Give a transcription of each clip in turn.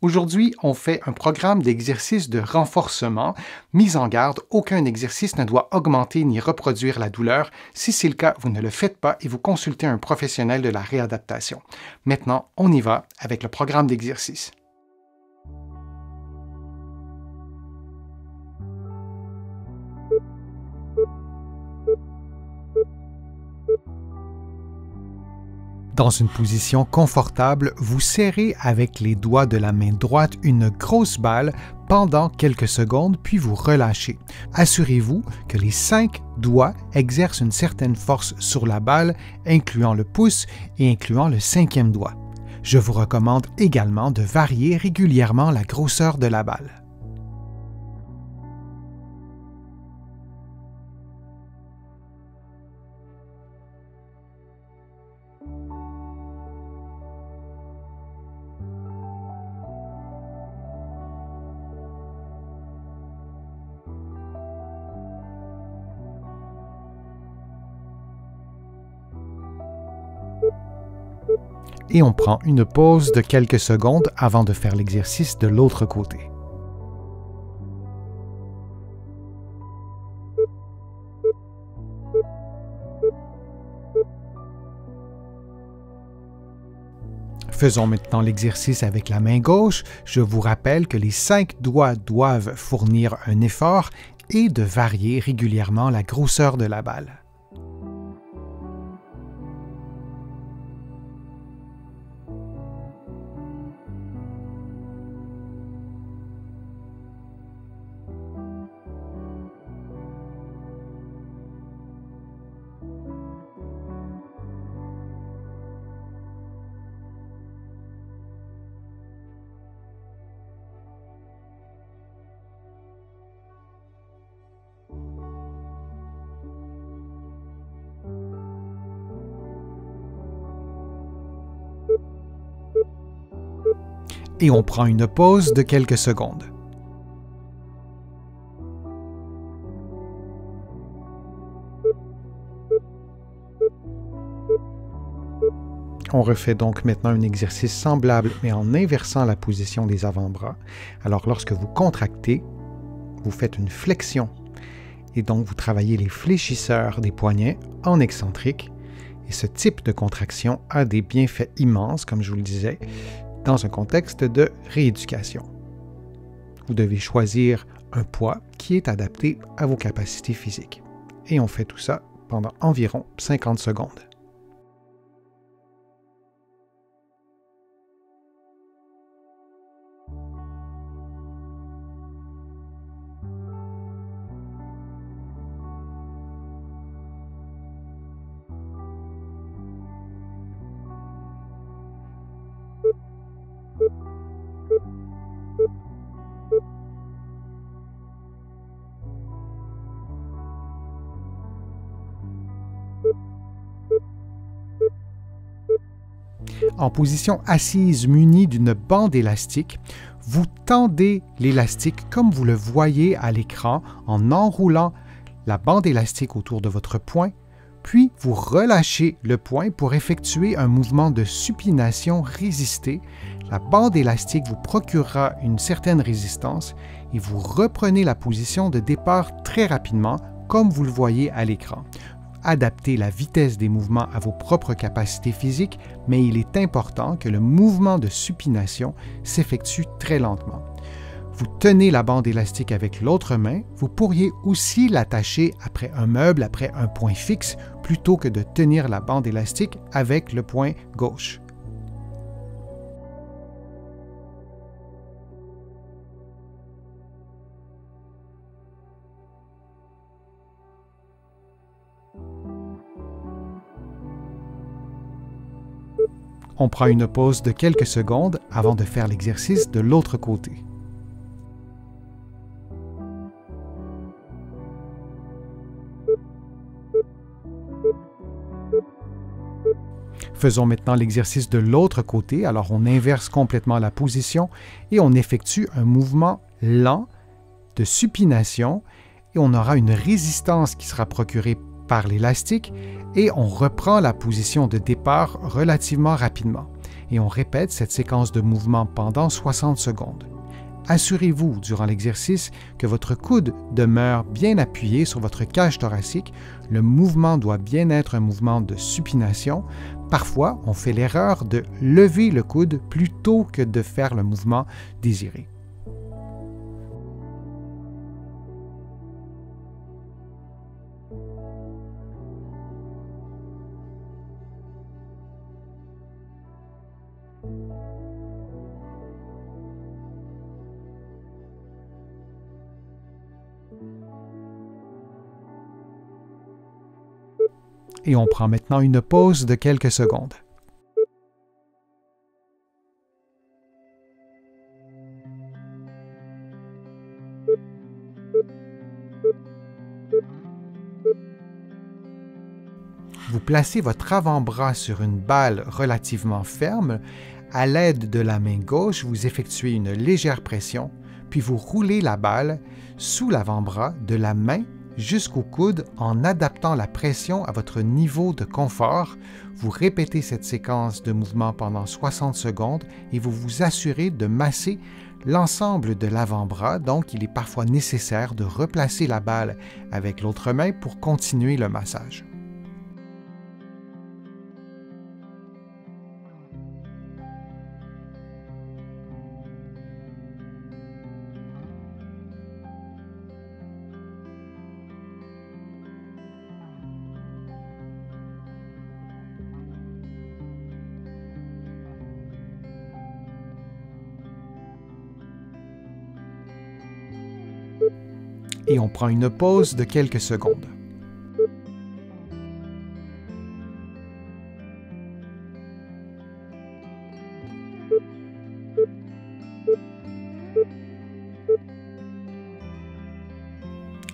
Aujourd'hui, on fait un programme d'exercice de renforcement. Mise en garde, aucun exercice ne doit augmenter ni reproduire la douleur. Si c'est le cas, vous ne le faites pas et vous consultez un professionnel de la réadaptation. Maintenant, on y va avec le programme d'exercice. Dans une position confortable, vous serrez avec les doigts de la main droite une grosse balle pendant quelques secondes, puis vous relâchez. Assurez-vous que les 5 doigts exercent une certaine force sur la balle, incluant le pouce et incluant le 5e doigt. Je vous recommande également de varier régulièrement la grosseur de la balle. Et on prend une pause de quelques secondes avant de faire l'exercice de l'autre côté. Faisons maintenant l'exercice avec la main gauche. Je vous rappelle que les 5 doigts doivent fournir un effort et de varier régulièrement la grosseur de la balle. Et on prend une pause de quelques secondes. On refait donc maintenant un exercice semblable, mais en inversant la position des avant-bras. Alors lorsque vous contractez, vous faites une flexion. Et donc vous travaillez les fléchisseurs des poignets en excentrique. Et ce type de contraction a des bienfaits immenses, comme je vous le disais, dans un contexte de rééducation. Vous devez choisir un poids qui est adapté à vos capacités physiques. Et on fait tout ça pendant environ 50 secondes. En position assise munie d'une bande élastique, vous tendez l'élastique comme vous le voyez à l'écran en enroulant la bande élastique autour de votre poing, puis vous relâchez le poing pour effectuer un mouvement de supination résisté. La bande élastique vous procurera une certaine résistance et vous reprenez la position de départ très rapidement comme vous le voyez à l'écran. Adaptez la vitesse des mouvements à vos propres capacités physiques, mais il est important que le mouvement de supination s'effectue très lentement. Vous tenez la bande élastique avec l'autre main, vous pourriez aussi l'attacher après un meuble, après un point fixe, plutôt que de tenir la bande élastique avec le poing gauche. On prend une pause de quelques secondes avant de faire l'exercice de l'autre côté. Faisons maintenant l'exercice de l'autre côté. Alors on inverse complètement la position et on effectue un mouvement lent de supination et on aura une résistance qui sera procurée par l'élastique et on reprend la position de départ relativement rapidement. Et on répète cette séquence de mouvements pendant 60 secondes. Assurez-vous durant l'exercice que votre coude demeure bien appuyé sur votre cage thoracique. Le mouvement doit bien être un mouvement de supination. Parfois, on fait l'erreur de lever le coude plutôt que de faire le mouvement désiré. Et on prend maintenant une pause de quelques secondes. Vous placez votre avant-bras sur une balle relativement ferme. À l'aide de la main gauche, vous effectuez une légère pression, puis vous roulez la balle sous l'avant-bras de la main jusqu'au coude en adaptant la pression à votre niveau de confort. Vous répétez cette séquence de mouvement pendant 60 secondes et vous vous assurez de masser l'ensemble de l'avant-bras. Donc, il est parfois nécessaire de replacer la balle avec l'autre main pour continuer le massage. Et on prend une pause de quelques secondes.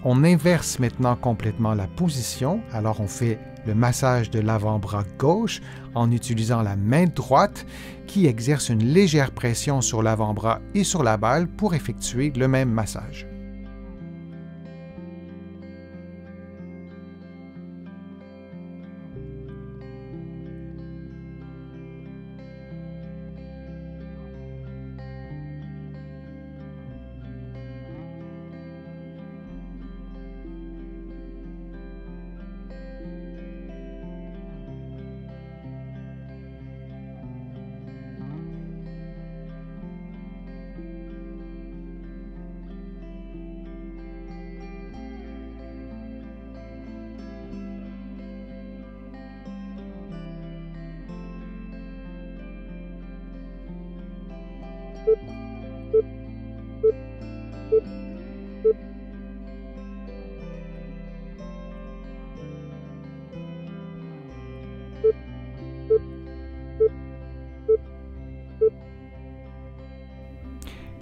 On inverse maintenant complètement la position. Alors on fait le massage de l'avant-bras gauche en utilisant la main droite qui exerce une légère pression sur l'avant-bras et sur la balle pour effectuer le même massage.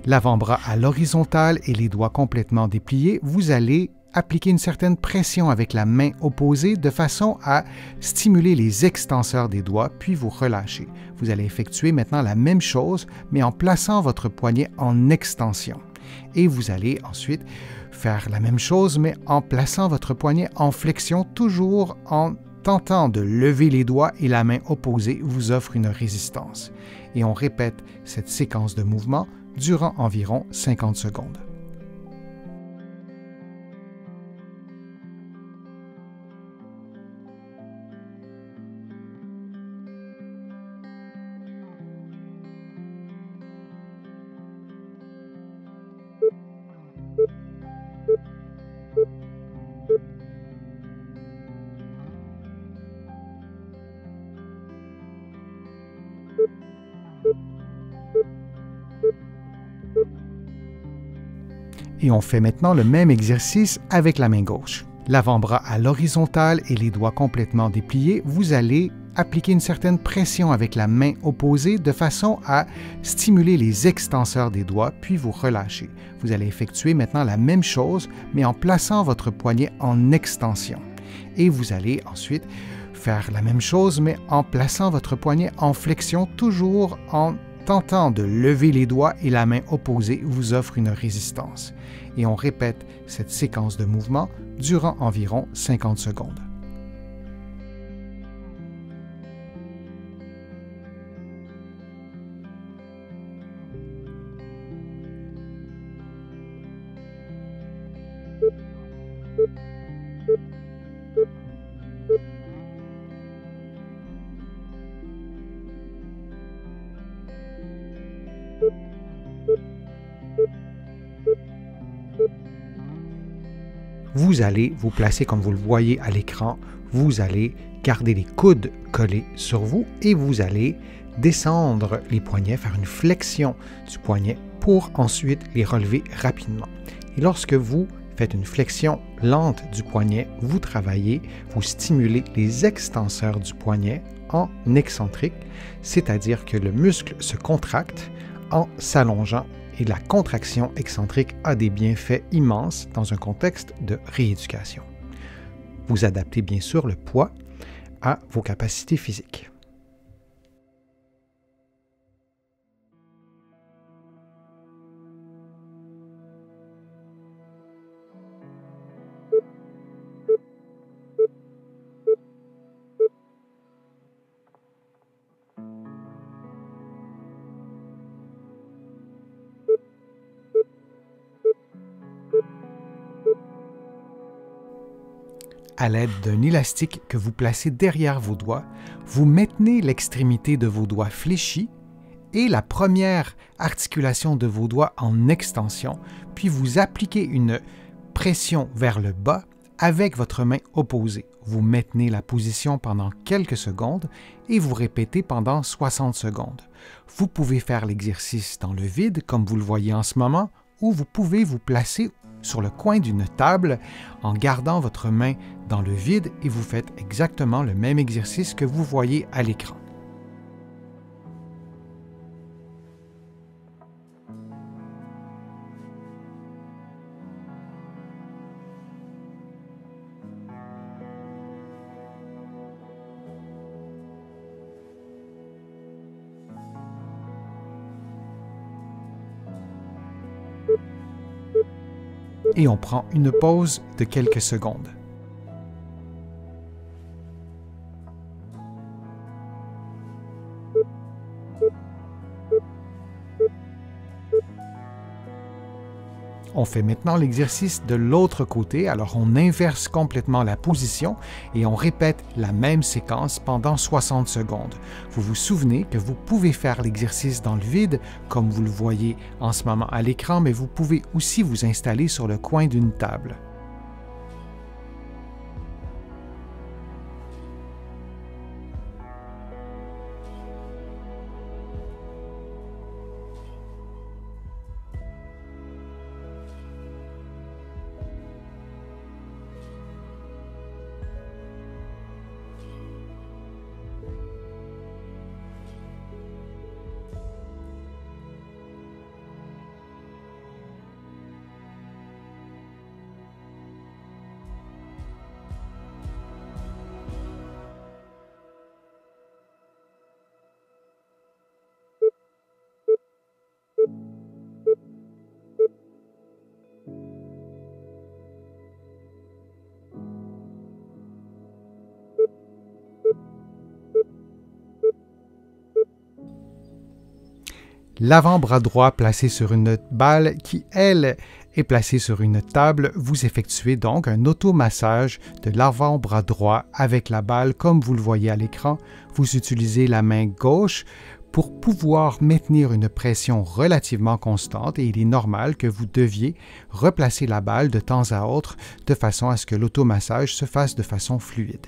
L'avant-bras à l'horizontale et les doigts complètement dépliés, vous allez appliquer une certaine pression avec la main opposée de façon à stimuler les extenseurs des doigts, puis vous relâchez. Vous allez effectuer maintenant la même chose, mais en plaçant votre poignet en extension. Et vous allez ensuite faire la même chose, mais en plaçant votre poignet en flexion, toujours en tentant de lever les doigts et la main opposée vous offre une résistance. Et on répète cette séquence de mouvements durant environ 50 secondes. Et on fait maintenant le même exercice avec la main gauche. L'avant-bras à l'horizontale et les doigts complètement dépliés, vous allez appliquer une certaine pression avec la main opposée de façon à stimuler les extenseurs des doigts, puis vous relâchez. Vous allez effectuer maintenant la même chose, mais en plaçant votre poignet en extension. Et vous allez ensuite faire la même chose, mais en plaçant votre poignet en flexion, toujours en tentant de lever les doigts et la main opposée vous offre une résistance. Et on répète cette séquence de mouvements durant environ 50 secondes. Vous allez vous placer comme vous le voyez à l'écran. Vous allez garder les coudes collés sur vous et vous allez descendre les poignets, faire une flexion du poignet pour ensuite les relever rapidement. Et lorsque vous faites une flexion lente du poignet, vous travaillez, vous stimulez les extenseurs du poignet en excentrique, c'est-à-dire que le muscle se contracte en s'allongeant et la contraction excentrique a des bienfaits immenses dans un contexte de rééducation. Vous adaptez bien sûr le poids à vos capacités physiques. À l'aide d'un élastique que vous placez derrière vos doigts, vous maintenez l'extrémité de vos doigts fléchie et la première articulation de vos doigts en extension, puis vous appliquez une pression vers le bas avec votre main opposée. Vous maintenez la position pendant quelques secondes et vous répétez pendant 60 secondes. Vous pouvez faire l'exercice dans le vide, comme vous le voyez en ce moment, ou vous pouvez vous placer sur le coin d'une table en gardant votre main dans le vide et vous faites exactement le même exercice que vous voyez à l'écran. Et on prend une pause de quelques secondes. On fait maintenant l'exercice de l'autre côté, alors on inverse complètement la position et on répète la même séquence pendant 60 secondes. Vous vous souvenez que vous pouvez faire l'exercice dans le vide, comme vous le voyez en ce moment à l'écran, mais vous pouvez aussi vous installer sur le coin d'une table. L'avant-bras droit placé sur une balle qui, elle, est placée sur une table, vous effectuez donc un automassage de l'avant-bras droit avec la balle comme vous le voyez à l'écran. Vous utilisez la main gauche pour pouvoir maintenir une pression relativement constante et il est normal que vous deviez replacer la balle de temps à autre de façon à ce que l'automassage se fasse de façon fluide.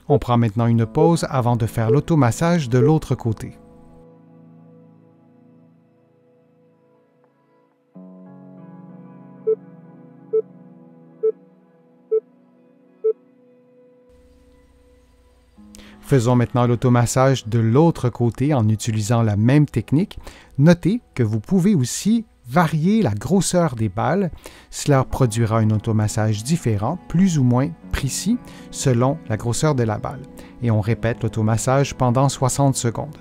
On prend maintenant une pause avant de faire l'automassage de l'autre côté. Faisons maintenant l'automassage de l'autre côté en utilisant la même technique. Notez que vous pouvez aussi varier la grosseur des balles. Cela produira un automassage différent, plus ou moins précis, selon la grosseur de la balle. Et on répète l'automassage pendant 60 secondes.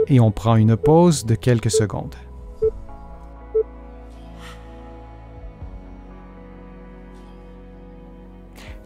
Et on prend une pause de quelques secondes.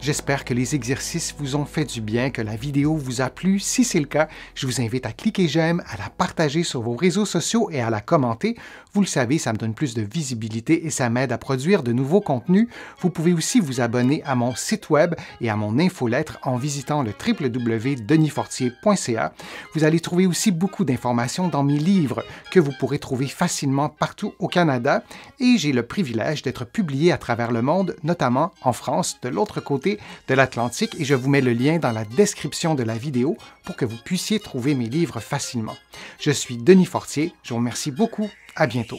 J'espère que les exercices vous ont fait du bien, que la vidéo vous a plu. Si c'est le cas, je vous invite à cliquer j'aime, à la partager sur vos réseaux sociaux et à la commenter. Vous le savez, ça me donne plus de visibilité et ça m'aide à produire de nouveaux contenus. Vous pouvez aussi vous abonner à mon site web et à mon infolettre en visitant le www.denisfortier.ca. Vous allez trouver aussi beaucoup d'informations dans mes livres que vous pourrez trouver facilement partout au Canada et j'ai le privilège d'être publié à travers le monde, notamment en France, de l'autre côté de l'Atlantique, et je vous mets le lien dans la description de la vidéo pour que vous puissiez trouver mes livres facilement. Je suis Denis Fortier, je vous remercie beaucoup, à bientôt.